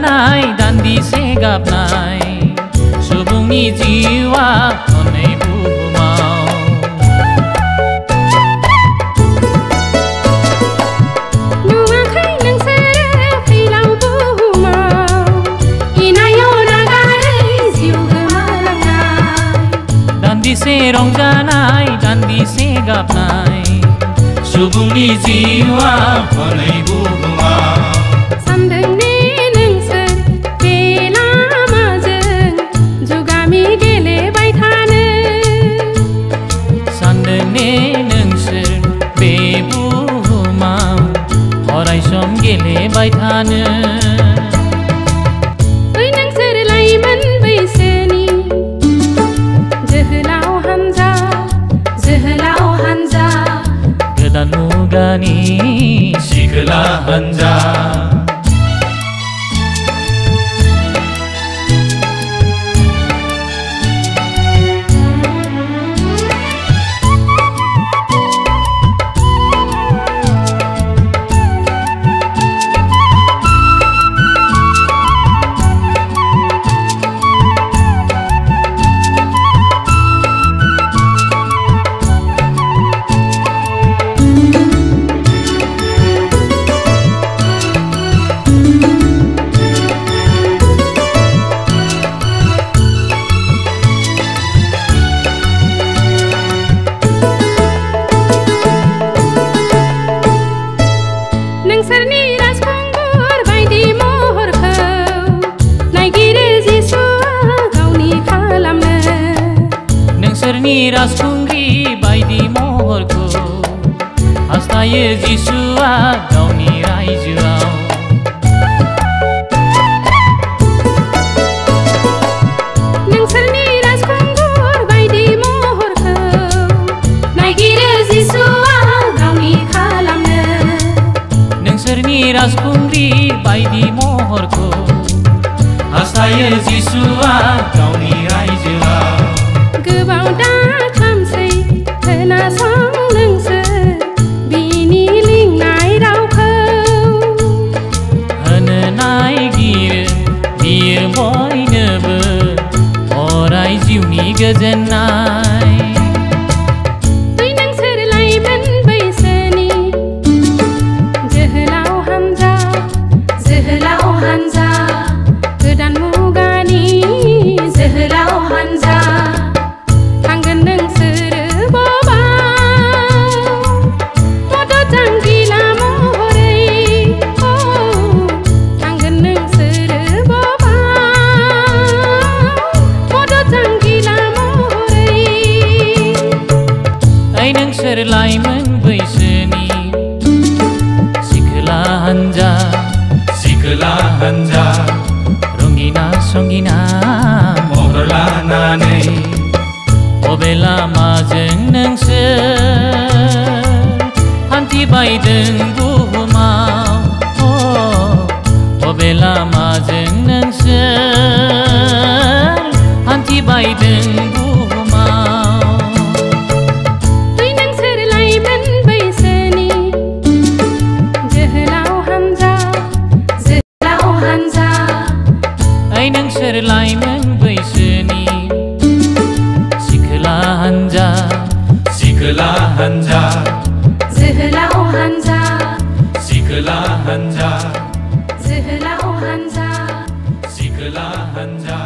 रंजानाय दान्दिसे गाबनाय सुबुंनि जिउआ हनै बुहुमाव नुवाखै नोंसोरो फैलाव बुहुमाव इनायाव नागारै जिउ गोमालांनाय दान्दिसे रंजानाय दान्दिसे गाबनाय सुबुंनि जिउआ हनै बुहुमाव सानदोंने नोंसोर बे लामाजों जुगामि गेलेबाय थानो सानदोंने नोंसोर बे बुहुमाव अरायसम गेलेबाय थानो ओइ नोंसोर लाइमोन बैसोनि जोहोलाव हानजा गोदान मुगानि सिखोला हानजा नोंसोरनि राजखुंगुर बायदि महरखौ नायगिरो जिसुआ गावनि खालामनो नोंसोरनि राजखुंग्रि बायदि महरखौ हास्थायो जिसुआ गावनि रायजोआव नोंसोरनि राजखुंगुर बायदि महरखौ नायगिरो जिसुआ गावनि खालामनो नोंसोरनि राजखुंग्रि बायदि महरखौ हास्थायो जिसुआ गावनि रायजोआव गोबाव दा खामसै खोनासं नोंसोर बिनि लिंनाय रावखौ होनो नायगिरो बियो बयनोबो अराय जिउनि गोजोननाय ओइ नोंसोर लाइमोन बैसोनि जोहोलाव हानजा गोदान मुगानि जोहोलाव हानजा थांगोन नोंसोरो बबाव मदद जांगिला महरै थांगोन नोंसोरो बबाव मदद जांगिला महरै ओइ नोंसोर लाइमोन बैसोनि सिखोला हानजा रंगिना संगिना महर लानानै बबे लामाजों नोंसोर हान्थिबायदों बुहुमाव बबे लामाजों नोंसोर हान्थिबायदों बुहुमाव ओइ नोंसोर लाइमोन बैसोनि जोहोलाव हानजा ओइ नोंसोर लाइमोन बैसोनि सिखोला हानजा जोहोलाव हानजा सिखोला हानजा जोहोलाव हानजा सिखोला हानजा